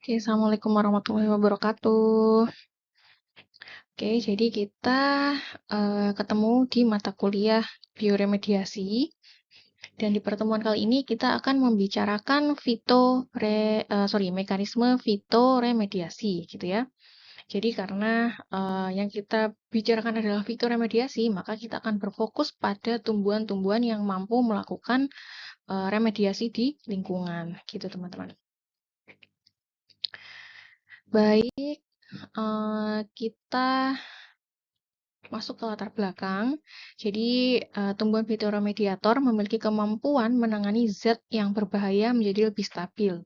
Oke, Assalamualaikum warahmatullahi wabarakatuh. Oke, jadi kita ketemu di mata kuliah bioremediasi. Dan di pertemuan kali ini kita akan membicarakan mekanisme fitoremediasi, gitu ya. Jadi karena yang kita bicarakan adalah fitoremediasi, maka kita akan berfokus pada tumbuhan-tumbuhan yang mampu melakukan remediasi di lingkungan, gitu teman-teman. Baik, kita masuk ke latar belakang. Jadi, tumbuhan fitoremediator memiliki kemampuan menangani zat yang berbahaya menjadi lebih stabil.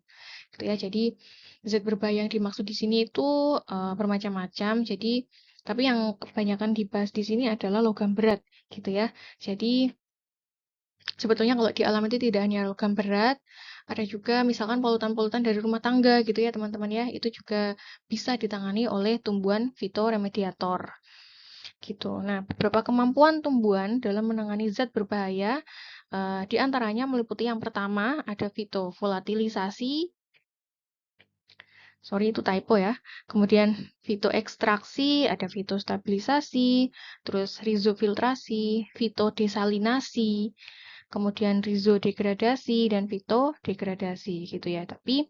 Gitu ya. Jadi, zat berbahaya yang dimaksud di sini itu bermacam-macam. Jadi, tapi yang kebanyakan dibahas di sini adalah logam berat, gitu ya. Jadi, sebetulnya kalau di alam itu tidak hanya logam berat, ada juga misalkan polutan-polutan dari rumah tangga gitu ya teman-teman ya. Itu juga bisa ditangani oleh tumbuhan fitoremediator gitu. Nah, beberapa kemampuan tumbuhan dalam menangani zat berbahaya, di antaranya meliputi yang pertama ada fitovolatilisi, sorry itu typo ya. Kemudian fitoekstraksi, ada fitostabilisasi, terus rizofiltrasi, fitodesalinasi, kemudian rizodegradasi dan fitodegradasi gitu ya. Tapi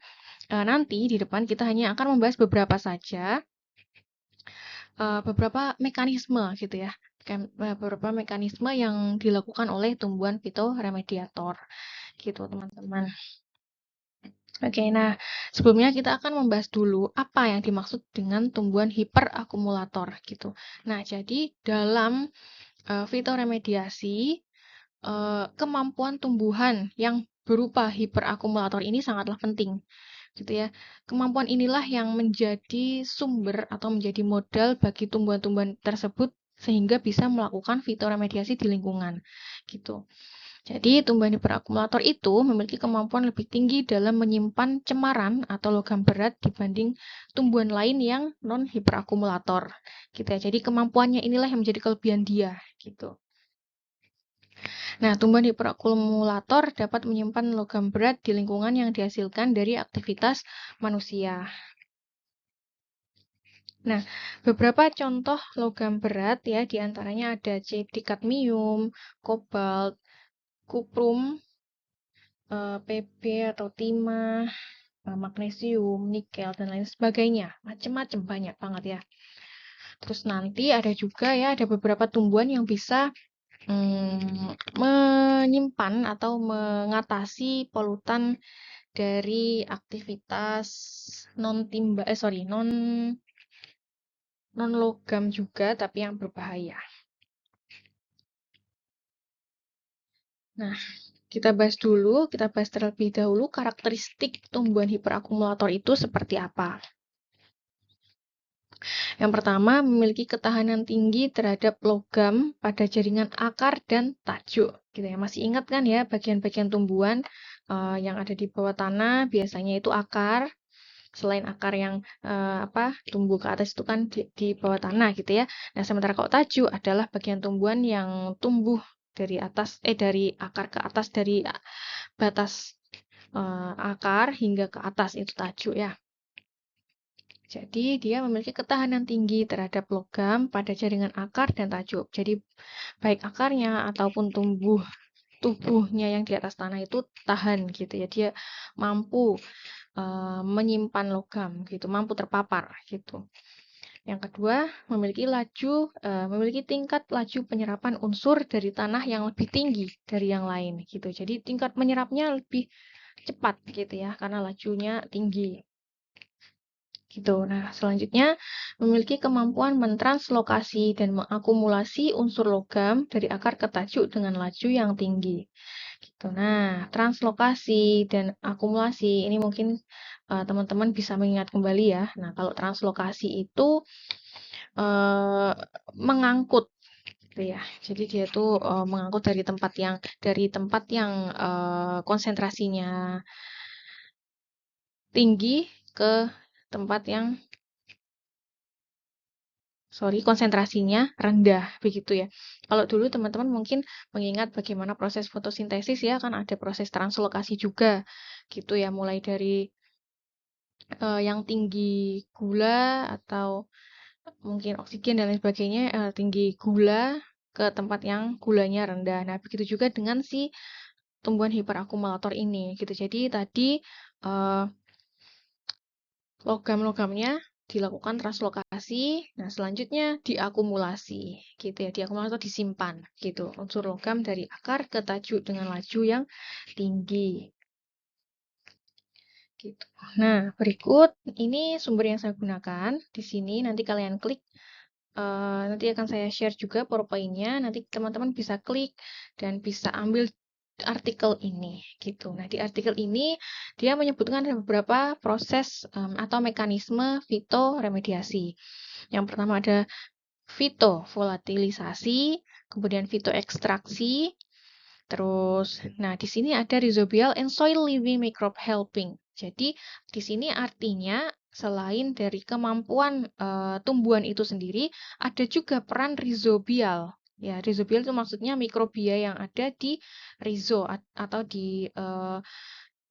nanti di depan kita hanya akan membahas beberapa saja. Beberapa mekanisme gitu ya, beberapa mekanisme yang dilakukan oleh tumbuhan fitoremediator gitu teman-teman. Oke, nah sebelumnya kita akan membahas dulu apa yang dimaksud dengan tumbuhan hiperakumulator gitu. Nah, jadi dalam fitoremediasi, kemampuan tumbuhan yang berupa hiperakumulator ini sangatlah penting gitu ya. Kemampuan inilah yang menjadi sumber atau menjadi modal bagi tumbuhan-tumbuhan tersebut sehingga bisa melakukan fitoremediasi di lingkungan gitu. Jadi tumbuhan hiperakumulator itu memiliki kemampuan lebih tinggi dalam menyimpan cemaran atau logam berat dibanding tumbuhan lain yang non hiperakumulator gitu ya. Jadi kemampuannya inilah yang menjadi kelebihan dia gitu. Nah, tumbuhan hiperakumulator dapat menyimpan logam berat di lingkungan yang dihasilkan dari aktivitas manusia. Nah, beberapa contoh logam berat ya, diantaranya ada cadmium, kobalt, kuprum, Pb atau timah, magnesium, nikel, dan lain sebagainya. Macam-macam, banyak banget ya. Terus nanti ada juga ya, ada beberapa tumbuhan yang bisa menyimpan atau mengatasi polutan dari aktivitas non logam juga tapi yang berbahaya. Nah, kita bahas terlebih dahulu karakteristik tumbuhan hiperakumulator itu seperti apa. Yang pertama, memiliki ketahanan tinggi terhadap logam pada jaringan akar dan tajuk. Gitu ya. Masih ingat kan ya bagian-bagian tumbuhan yang ada di bawah tanah, biasanya itu akar. Selain akar yang tumbuh ke atas itu kan di bawah tanah gitu ya. Nah, sementara kalau tajuk adalah bagian tumbuhan yang tumbuh dari akar ke atas, dari batas akar hingga ke atas, itu tajuk ya. Jadi dia memiliki ketahanan tinggi terhadap logam pada jaringan akar dan tajuk. Jadi baik akarnya ataupun tubuhnya yang di atas tanah itu tahan gitu ya. Dia mampu menyimpan logam gitu, mampu terpapar gitu. Yang kedua, memiliki tingkat laju penyerapan unsur dari tanah yang lebih tinggi dari yang lain gitu. Jadi tingkat menyerapnya lebih cepat gitu ya karena lajunya tinggi. Gitu. Nah, selanjutnya memiliki kemampuan mentranslokasi dan mengakumulasi unsur logam dari akar ke tajuk dengan laju yang tinggi. Gitu. Nah, translokasi dan akumulasi ini mungkin teman-teman bisa mengingat kembali ya. Nah, kalau translokasi itu mengangkut gitu ya. Jadi dia tuh mengangkut dari tempat yang konsentrasinya tinggi ke tempat yang konsentrasinya rendah begitu ya. Kalau dulu teman-teman mungkin mengingat bagaimana proses fotosintesis ya, kan ada proses translokasi juga gitu ya, mulai dari yang tinggi gula atau mungkin oksigen dan lain sebagainya, tinggi gula ke tempat yang gulanya rendah. Nah, begitu juga dengan si tumbuhan hiperakumulator ini gitu. Jadi tadi logam-logamnya dilakukan translokasi, nah selanjutnya diakumulasi gitu ya, diakumulasi atau disimpan gitu. Unsur logam dari akar ke tajuk dengan laju yang tinggi. Gitu. Nah, berikut ini sumber yang saya gunakan. Di sini nanti kalian klik, nanti akan saya share juga PowerPoint-nya. Nanti teman-teman bisa klik dan bisa ambil artikel ini gitu. Nah, di artikel ini dia menyebutkan ada beberapa proses atau mekanisme fitoremediasi. Yang pertama ada fitovolatilisi, kemudian fitoekstraksi, terus nah di sini ada rhizobial and soil living microbe helping. Jadi di sini artinya selain dari kemampuan tumbuhan itu sendiri, ada juga peran rhizobial. Ya, rhizobial itu maksudnya mikrobia yang ada di rhizo atau di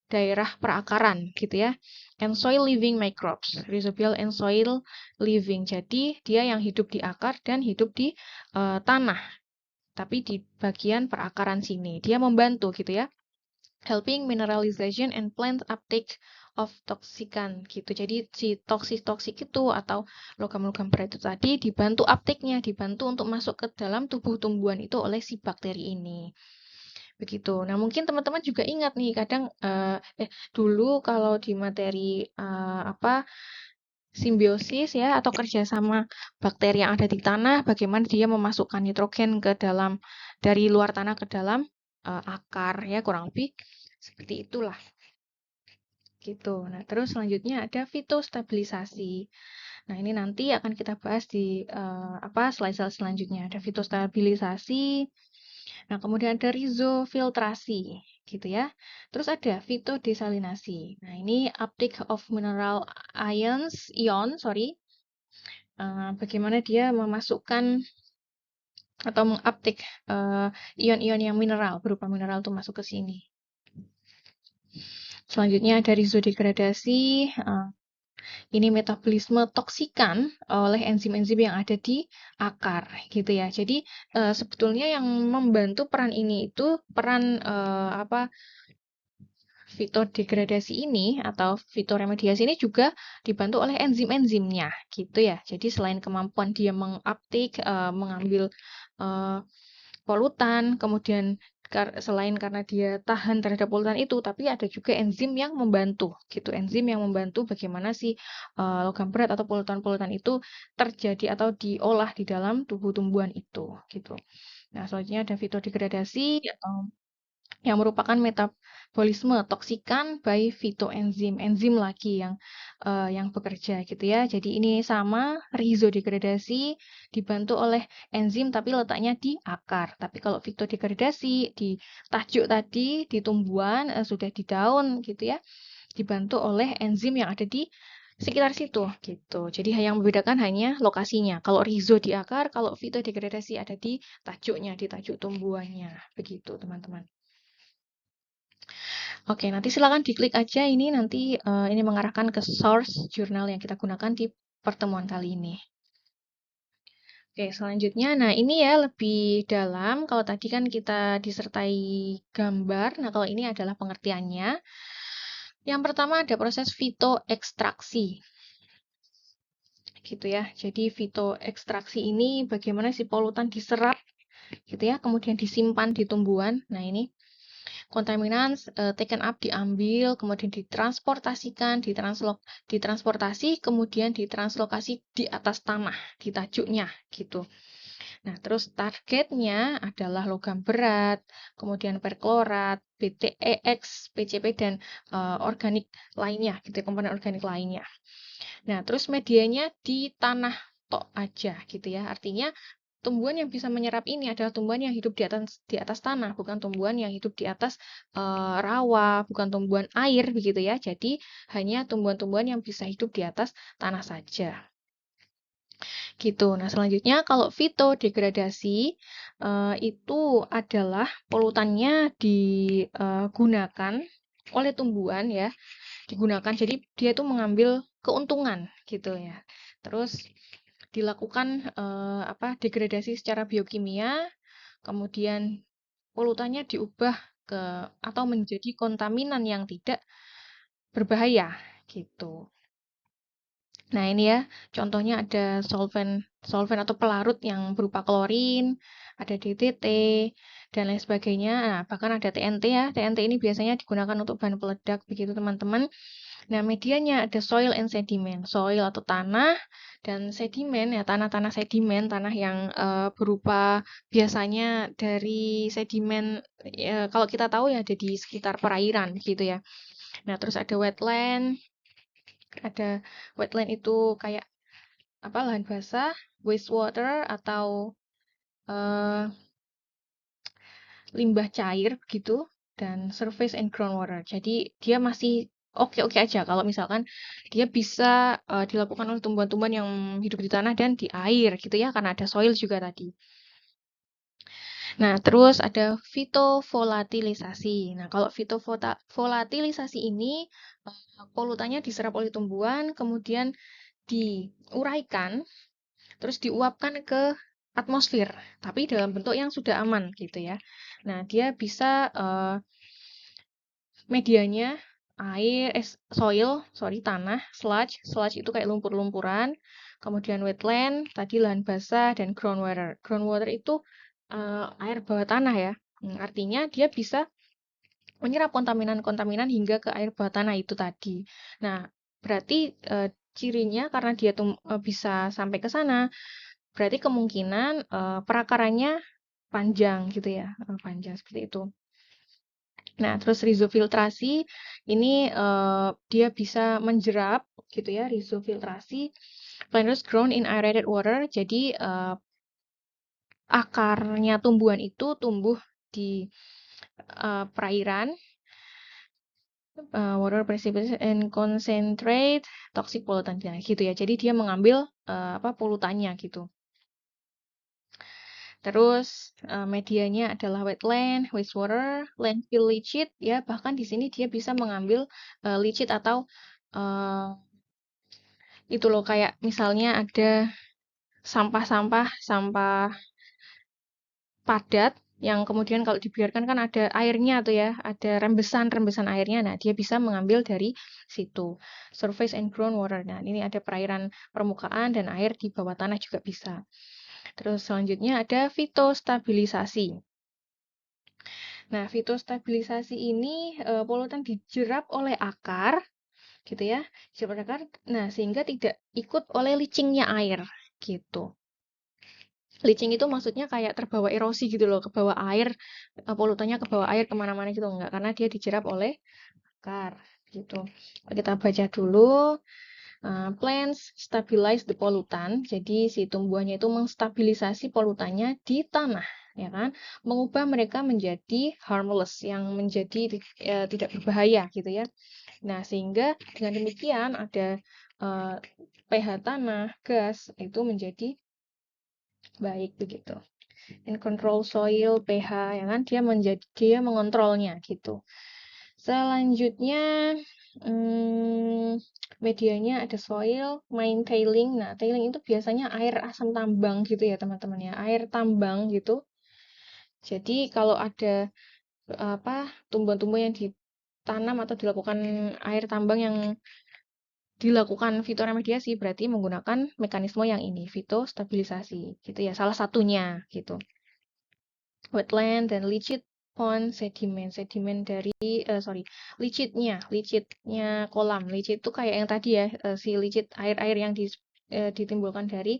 daerah perakaran gitu ya. And soil living microbes, rhizobial and soil living. Jadi dia yang hidup di akar dan hidup di tanah, tapi di bagian perakaran sini. Dia membantu gitu ya. Helping mineralization and plant uptake of toxican gitu. Jadi si toksik-toksik itu atau logam-logam berat itu tadi dibantu uptake-nya, dibantu untuk masuk ke dalam tubuh tumbuhan itu oleh si bakteri ini. Begitu. Nah, mungkin teman-teman juga ingat nih, kadang dulu kalau di materi simbiosis ya atau kerjasama bakteri yang ada di tanah, bagaimana dia memasukkan nitrogen ke dalam dari luar tanah ke dalam akar ya, kurang lebih seperti itulah gitu. Nah, terus selanjutnya ada fitostabilisasi. Nah, ini nanti akan kita bahas di slide-slide selanjutnya. Ada fitostabilisasi. Nah, kemudian ada rizofiltrasi gitu ya. Terus ada fitodesalinasi. Nah, ini uptake of mineral bagaimana dia memasukkan atau menguptake ion-ion yang mineral, berupa mineral itu masuk ke sini. Selanjutnya ada rizodegradasi. Ini metabolisme toksikan oleh enzim-enzim yang ada di akar gitu ya. Jadi sebetulnya yang membantu peran ini itu peran fitodegradasi ini atau fitoremediasi ini juga dibantu oleh enzim-enzimnya gitu ya. Jadi selain kemampuan dia menguptake, mengambil polutan, kemudian selain karena dia tahan terhadap polutan itu, tapi ada juga enzim yang membantu gitu. Enzim yang membantu bagaimana si logam berat atau polutan-polutan itu terjadi atau diolah di dalam tubuh tumbuhan itu gitu. Nah, selanjutnya ada fitodegradasi atau yang merupakan metabolisme toksikan by fitoenzim, enzim lagi yang bekerja gitu ya. Jadi ini sama rizodegradasi dibantu oleh enzim tapi letaknya di akar. Tapi kalau fitodegradasi di tajuk tadi di tumbuhan sudah di daun gitu ya, dibantu oleh enzim yang ada di sekitar situ gitu. Jadi yang membedakan hanya lokasinya. Kalau rizo di akar, kalau fitodegradasi ada di tajuknya, di tajuk tumbuhannya. Begitu, teman-teman. Oke, nanti silakan diklik aja ini nanti ini mengarahkan ke source jurnal yang kita gunakan di pertemuan kali ini. Oke, selanjutnya, nah ini ya lebih dalam. Kalau tadi kan kita disertai gambar, nah kalau ini adalah pengertiannya. Yang pertama ada proses fitoekstraksi. Gitu ya. Jadi fitoekstraksi ini bagaimana si polutan diserap gitu ya, kemudian disimpan di tumbuhan. Nah, ini contaminants taken up diambil, kemudian ditransportasikan, ditransportasi, kemudian ditranslokasi di atas tanah, di tajuknya gitu. Nah, terus targetnya adalah logam berat, kemudian perklorat, BTEX, PCP, dan organik lainnya, gitu, komponen organik lainnya. Nah, terus medianya di tanah tok aja gitu ya. Artinya tumbuhan yang bisa menyerap ini adalah tumbuhan yang hidup di atas tanah, bukan tumbuhan yang hidup di atas rawa, bukan tumbuhan air begitu ya. Jadi hanya tumbuhan-tumbuhan yang bisa hidup di atas tanah saja. Gitu. Nah, selanjutnya kalau fitodegradasi itu adalah polutannya digunakan oleh tumbuhan ya digunakan. Jadi dia tuh mengambil keuntungan gitu ya. Terus dilakukan degradasi secara biokimia, kemudian polutannya diubah ke atau menjadi kontaminan yang tidak berbahaya gitu. Nah, ini ya, contohnya ada solvent solvent atau pelarut yang berupa klorin, ada DTT, dan lain sebagainya. Nah, bahkan ada TNT ya. TNT ini biasanya digunakan untuk bahan peledak, begitu teman-teman. Nah, medianya ada soil and sediment. Soil atau tanah, dan sedimen ya, tanah-tanah sedimen, tanah yang berupa biasanya dari sedimen, kalau kita tahu ya ada di sekitar perairan gitu ya. Nah, terus ada wetland. Ada wetland itu kayak lahan basah, wastewater atau eh, limbah cair gitu, dan surface and groundwater. Jadi dia masih oke-oke aja kalau misalkan dia bisa dilakukan oleh tumbuhan-tumbuhan yang hidup di tanah dan di air gitu ya, karena ada soil juga tadi. Nah, terus ada fitovolatilisasi. Nah, kalau fitovolatilisasi ini polutannya diserap oleh tumbuhan, kemudian diuraikan, terus diuapkan ke atmosfer, tapi dalam bentuk yang sudah aman gitu ya. Nah, dia bisa medianya air, tanah, sludge itu kayak lumpur-lumpuran, kemudian wetland, tadi lahan basah, dan groundwater. Groundwater itu air bawah tanah ya. Artinya dia bisa menyerap kontaminan-kontaminan hingga ke air bawah tanah itu tadi. Nah, berarti cirinya karena dia tuh bisa sampai ke sana, berarti kemungkinan perakarannya panjang gitu ya, panjang seperti itu. Nah, terus rizofiltrasi ini dia bisa menjerap gitu ya, rizofiltrasi. Plants grown in aerated water, jadi akarnya tumbuhan itu tumbuh di perairan, water precipitation and concentrate toxic pollutant gitu ya. Jadi dia mengambil polutannya gitu. Terus medianya adalah wetland, wastewater, landfill licit ya. Bahkan di sini dia bisa mengambil licit atau itu loh, kayak misalnya ada sampah-sampah, sampah padat yang kemudian kalau dibiarkan kan ada airnya tuh ya, ada rembesan-rembesan airnya. Nah, dia bisa mengambil dari situ. Surface and groundwater. Nah, ini ada perairan permukaan dan air di bawah tanah juga bisa. Terus selanjutnya ada fitostabilisasi. Nah, fitostabilisasi ini polutan dijerap oleh akar gitu ya. Dijerap oleh akar. Nah, sehingga tidak ikut oleh licingnya air gitu. Licing itu maksudnya kayak terbawa erosi gitu loh, ke bawah air, polutannya ke bawah air kemana-mana gitu enggak, karena dia dijerap oleh akar gitu. Kita baca dulu. Plants stabilize the pollutant. Jadi si tumbuhannya itu menstabilisasi polutannya di tanah, ya kan? Mengubah mereka menjadi harmless, yang menjadi tidak berbahaya gitu ya. Nah, sehingga dengan demikian ada pH tanah, gas itu menjadi baik begitu. And control soil, pH, ya kan? Dia mengontrolnya gitu. Selanjutnya medianya ada soil, main tailing. Nah, tailing itu biasanya air asam tambang gitu ya teman-teman ya, air tambang gitu. Jadi kalau ada tumbuhan-tumbuhan yang ditanam atau dilakukan air tambang yang dilakukan fitoremediasi, berarti menggunakan mekanisme yang ini, fitostabilisasi gitu ya, salah satunya gitu. Wetland dan licit pond, sedimen dari licitnya kolam. Licit itu kayak yang tadi ya, si licit air-air yang ditimbulkan dari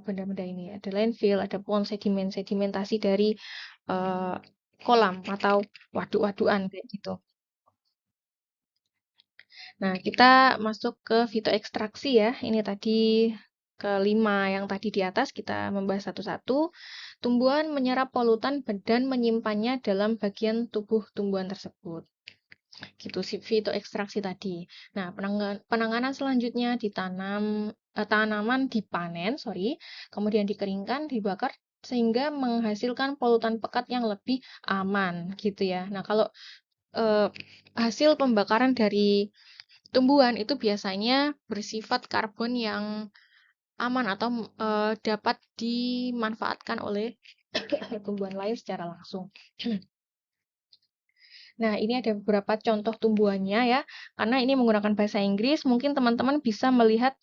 benda-benda ini. Ada landfill, ada pond, sedimentasi dari kolam atau waduk-wadukan kayak gitu. Nah, kita masuk ke fitoekstraksi ya. Ini tadi kelima yang tadi di atas, kita membahas satu-satu. Tumbuhan menyerap polutan dan menyimpannya dalam bagian tubuh tumbuhan tersebut. Gitu si fitoekstraksi tadi. Nah, penanganan selanjutnya tanaman dipanen, kemudian dikeringkan, dibakar sehingga menghasilkan polutan pekat yang lebih aman gitu ya. Nah, kalau hasil pembakaran dari tumbuhan itu biasanya bersifat karbon yang aman atau dapat dimanfaatkan oleh tumbuhan lain secara langsung. Nah, ini ada beberapa contoh tumbuhannya ya. Karena ini menggunakan bahasa Inggris, mungkin teman-teman bisa melihat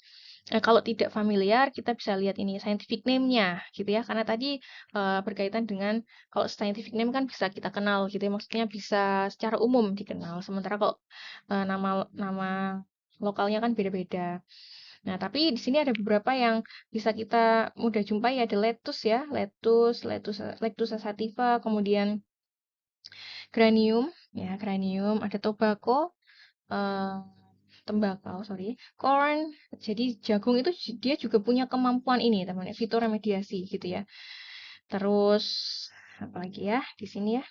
kalau tidak familiar, kita bisa lihat ini scientific name-nya gitu ya. Karena tadi berkaitan dengan kalau scientific name kan bisa kita kenal gitu ya. Maksudnya bisa secara umum dikenal. Sementara kalau nama nama lokalnya kan beda-beda. Nah, tapi di sini ada beberapa yang bisa kita mudah jumpai, ada lettuce ya, lettuce sativa, kemudian granium ya, granium, ada tobacco, eh, tembakau, sorry, corn. Jadi jagung itu dia juga punya kemampuan ini, teman-teman, fitoremediasi gitu ya. Terus apa lagi ya di sini ya?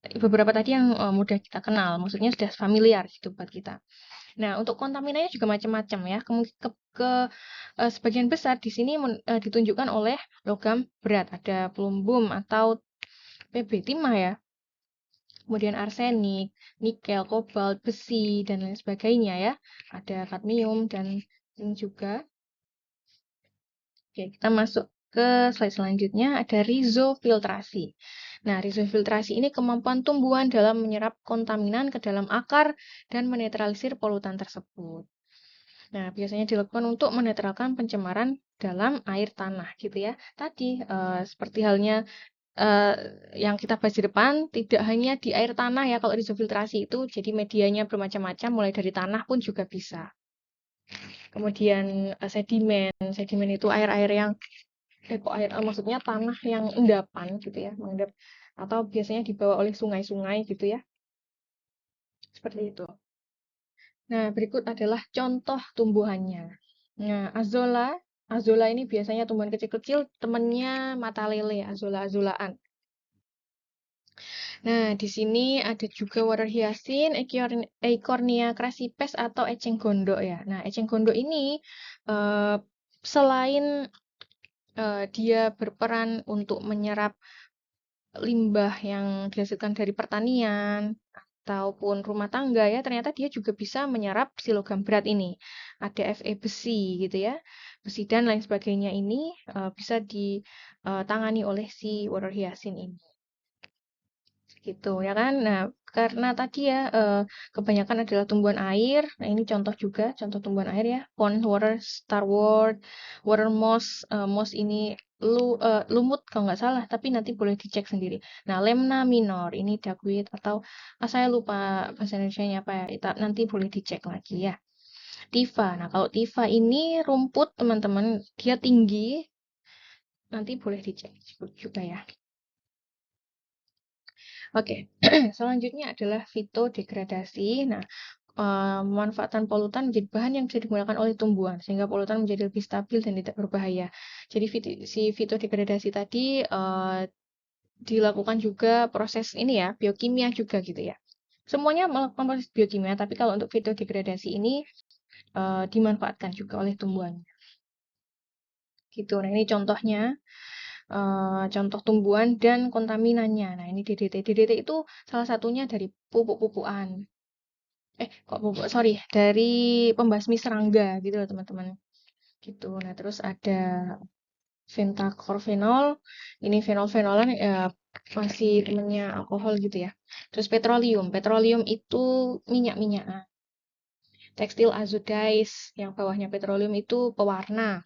Beberapa tadi yang mudah kita kenal, maksudnya sudah familiar gitu buat kita. Nah, untuk kontaminannya juga macam-macam ya. Sebagian besar di sini ditunjukkan oleh logam berat, ada plumbum atau Pb timah ya. Kemudian arsenik, nikel, kobalt, besi, dan lain sebagainya ya. Ada kadmium dan zinc juga. Oke, kita masuk ke slide selanjutnya, ada rizofiltrasi. Nah, rizofiltrasi ini kemampuan tumbuhan dalam menyerap kontaminan ke dalam akar dan menetralisir polutan tersebut. Nah, biasanya dilakukan untuk menetralkan pencemaran dalam air tanah gitu ya. Tadi seperti halnya yang kita bahas di depan, tidak hanya di air tanah ya kalau rizofiltrasi itu, jadi medianya bermacam-macam, mulai dari tanah pun juga bisa. Kemudian sedimen, sedimen itu air-air yang maksudnya tanah yang endapan gitu ya, mengendap atau biasanya dibawa oleh sungai-sungai gitu ya. Seperti itu. Nah, berikut adalah contoh tumbuhannya. Nah, azola ini biasanya tumbuhan kecil-kecil, temannya mata lele, azolaan. Nah, di sini ada juga water hyacinth, Eichhornia crassipes atau eceng gondok ya. Nah, eceng gondok ini selain dia berperan untuk menyerap limbah yang dihasilkan dari pertanian ataupun rumah tangga ya, ternyata dia juga bisa menyerap si logam berat ini. Ada Fe besi gitu ya. Besi dan lain sebagainya ini bisa ditangani oleh si water hyacinth ini. Gitu ya kan. Nah, karena tadi ya kebanyakan adalah tumbuhan air. Nah, ini contoh juga, contoh tumbuhan air ya. Pond water, starwort, water moss, moss ini lumut kalau nggak salah, tapi nanti boleh dicek sendiri. Nah, lemna minor ini duckweed atau saya lupa bahasa Indonesianya apa ya. Nanti boleh dicek lagi ya. Tifa. Nah, kalau tifa ini rumput teman-teman, dia tinggi. Nanti boleh dicek juga ya. Oke, selanjutnya adalah fitodegradasi. Nah, memanfaatkan polutan menjadi bahan yang bisa digunakan oleh tumbuhan, sehingga polutan menjadi lebih stabil dan tidak berbahaya. Jadi si fitodegradasi tadi dilakukan juga proses ini ya, biokimia juga gitu ya. Semuanya melakukan proses biokimia, tapi kalau untuk fitodegradasi ini dimanfaatkan juga oleh tumbuhan. Gitu. Nah, ini contohnya. Contoh tumbuhan dan kontaminannya. Nah, ini DDT. DDT itu salah satunya dari pupuk-pupukan. Kok pupuk? Sorry, dari pembasmi serangga gitu loh, teman-teman. Gitu. Nah, terus ada ventakorfenol. Ini fenol-fenolan masih temennya alkohol gitu ya. Terus petroleum. Petroleum itu minyak-minyak. Tekstil azodis, yang bawahnya petroleum itu pewarna.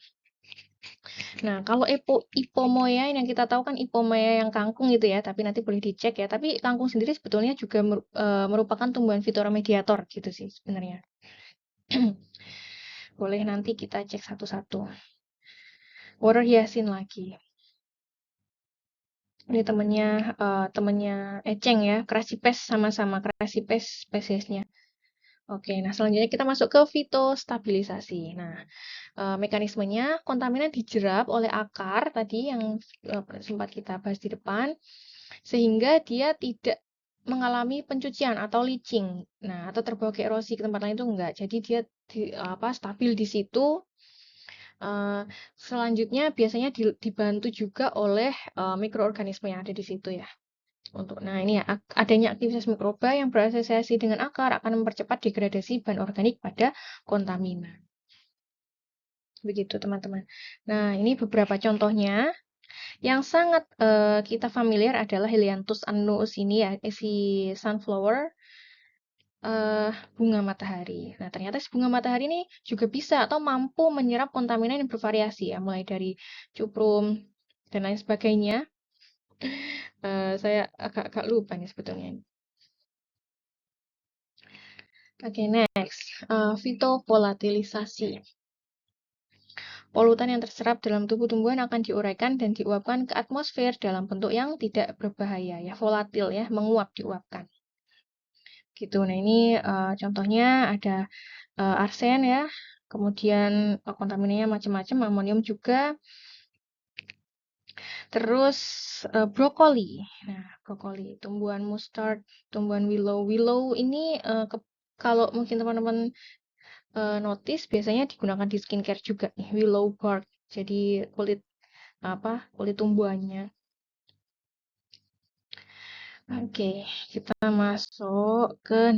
Nah, kalau ipomoea yang kita tahu kan ipomoea yang kangkung gitu ya, tapi nanti boleh dicek ya. Tapi kangkung sendiri sebetulnya juga merupakan tumbuhan fitoremediator gitu sih sebenarnya. Boleh nanti kita cek satu-satu. Water hyacinth lagi. Ini temennya eceng ya, crassipes sama-sama crassipes spesiesnya. Oke, nah selanjutnya kita masuk ke fitostabilisasi. Nah, mekanismenya kontaminan dijerap oleh akar tadi yang sempat kita bahas di depan, sehingga dia tidak mengalami pencucian atau leaching. Nah, atau terbawa ke erosi ke tempat lain itu enggak. Jadi dia stabil di situ. Selanjutnya biasanya dibantu juga oleh mikroorganisme yang ada di situ ya. Nah ini ya, adanya aktivitas mikroba yang berasosiasi dengan akar akan mempercepat degradasi bahan organik pada kontaminan. Begitu teman-teman. Nah ini beberapa contohnya. Yang sangat kita familiar adalah Helianthus annus ini ya, si sunflower, bunga matahari. Nah, ternyata si bunga matahari ini juga bisa atau mampu menyerap kontaminan yang bervariasi ya, mulai dari cuprum dan lain sebagainya. Saya agak lupa nih sebetulnya. Oke, next. Fitovolatilisasi. Polutan yang terserap dalam tubuh tumbuhan akan diuraikan dan diuapkan ke atmosfer dalam bentuk yang tidak berbahaya ya, volatil ya, menguap diuapkan. Gitu. Nah, ini contohnya ada arsen ya, kemudian kontaminannya macam-macam, amonium juga. Terus brokoli. Nah, brokoli, tumbuhan mustard, tumbuhan willow. Willow ini kalau mungkin teman-teman notice biasanya digunakan di skincare juga nih, willow bark. Jadi kulit tumbuhannya. Oke, kita masuk ke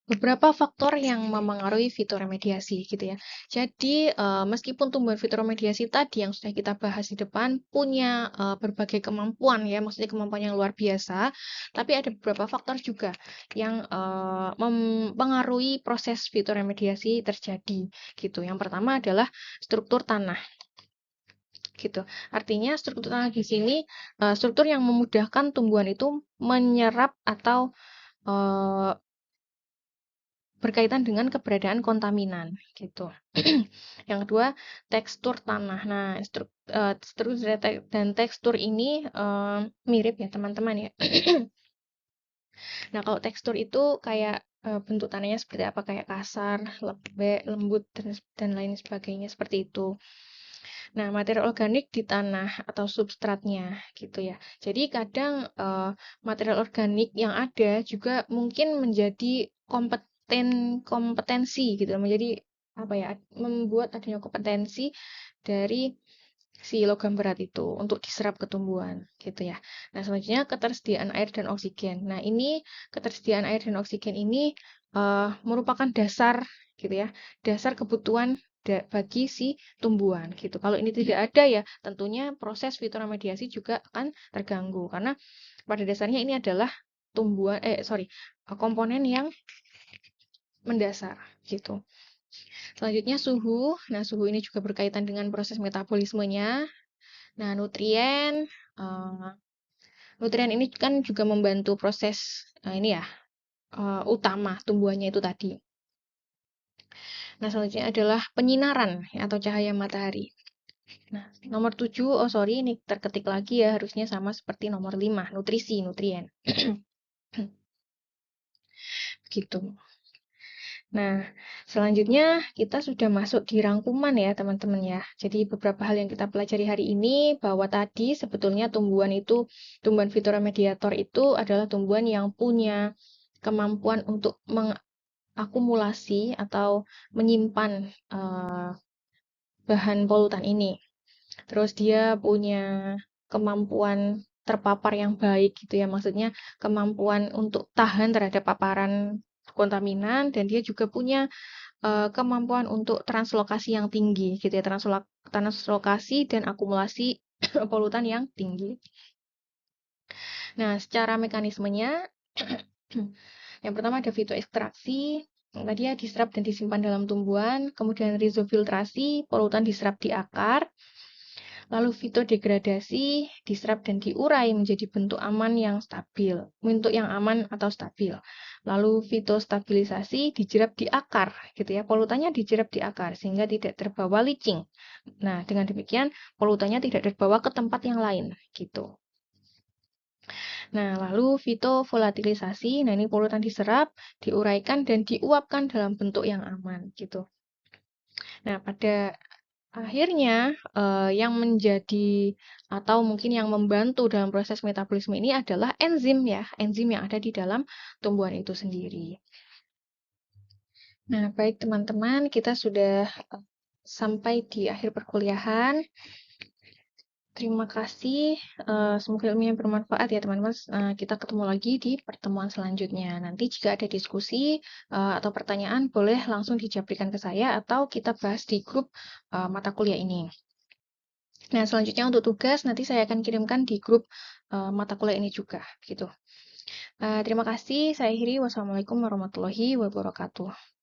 beberapa faktor yang memengaruhi fitoremediasi gitu ya. Jadi meskipun tumbuhan fitoremediasi tadi yang sudah kita bahas di depan punya berbagai kemampuan ya, maksudnya kemampuan yang luar biasa, tapi ada beberapa faktor juga yang mempengaruhi proses fitoremediasi terjadi gitu. Yang pertama adalah struktur tanah. Gitu. Artinya struktur tanah di sini struktur yang memudahkan tumbuhan itu menyerap atau berkaitan dengan keberadaan kontaminan gitu. Yang kedua, tekstur tanah. Nah, struktur dan tekstur ini mirip ya teman-teman ya. Nah, kalau tekstur itu kayak bentuk tanahnya seperti apa, kayak kasar, lembut dan lain sebagainya seperti itu. Nah, material organik di tanah atau substratnya gitu ya. Jadi kadang material organik yang ada juga mungkin menjadi kompetensi gitu, menjadi apa ya, membuat adanya kompetensi dari si logam berat itu untuk diserap ke tumbuhan gitu ya. Nah, selanjutnya ketersediaan air dan oksigen. Nah, ini ketersediaan air dan oksigen ini merupakan dasar gitu ya, dasar kebutuhan bagi si tumbuhan gitu. Kalau ini tidak ada ya, tentunya proses fitoremediasi juga akan terganggu karena pada dasarnya ini adalah komponen yang mendasar gitu. Selanjutnya suhu. Nah, suhu ini juga berkaitan dengan proses metabolismenya. Nah, nutrien ini kan juga membantu proses ini ya, utama tumbuhannya itu tadi. Nah, selanjutnya adalah penyinaran atau cahaya matahari. Nah, nomor 7, ini terketik lagi ya, harusnya sama seperti nomor 5, nutrisi, nutrien. Gitu. Nah, selanjutnya kita sudah masuk di rangkuman ya, teman-teman ya. Jadi beberapa hal yang kita pelajari hari ini bahwa tadi sebetulnya tumbuhan fitoremediator itu adalah tumbuhan yang punya kemampuan untuk mengakumulasi atau menyimpan bahan polutan ini. Terus dia punya kemampuan terpapar yang baik gitu ya, maksudnya kemampuan untuk tahan terhadap paparan kontaminan, dan dia juga punya kemampuan untuk translokasi yang tinggi gitu ya, translokasi dan akumulasi polutan yang tinggi. Nah, secara mekanismenya yang pertama ada fitoekstraksi, tadi ya diserap dan disimpan dalam tumbuhan, kemudian rizofiltrasi, polutan diserap di akar, lalu fitodegradasi, diserap dan diurai menjadi bentuk yang aman atau stabil. Lalu fitostabilisasi dijerap di akar, gitu ya. Polutannya dijerap di akar sehingga tidak terbawa leaching. Nah, dengan demikian polutannya tidak terbawa ke tempat yang lain, gitu. Nah, lalu fitovolatilisasi, nah ini polutan diserap, diuraikan dan diuapkan dalam bentuk yang aman, gitu. Nah, pada akhirnya, yang menjadi atau mungkin yang membantu dalam proses metabolisme ini adalah enzim ya, enzim yang ada di dalam tumbuhan itu sendiri. Nah, baik teman-teman, kita sudah sampai di akhir perkuliahan. Terima kasih. Semoga ilmunya bermanfaat ya teman-teman. Kita ketemu lagi di pertemuan selanjutnya. Nanti jika ada diskusi atau pertanyaan, boleh langsung dijabrikan ke saya atau kita bahas di grup mata kuliah ini. Nah, selanjutnya untuk tugas nanti saya akan kirimkan di grup mata kuliah ini juga, gitu. Terima kasih. Saya akhiri. Wassalamualaikum warahmatullahi wabarakatuh.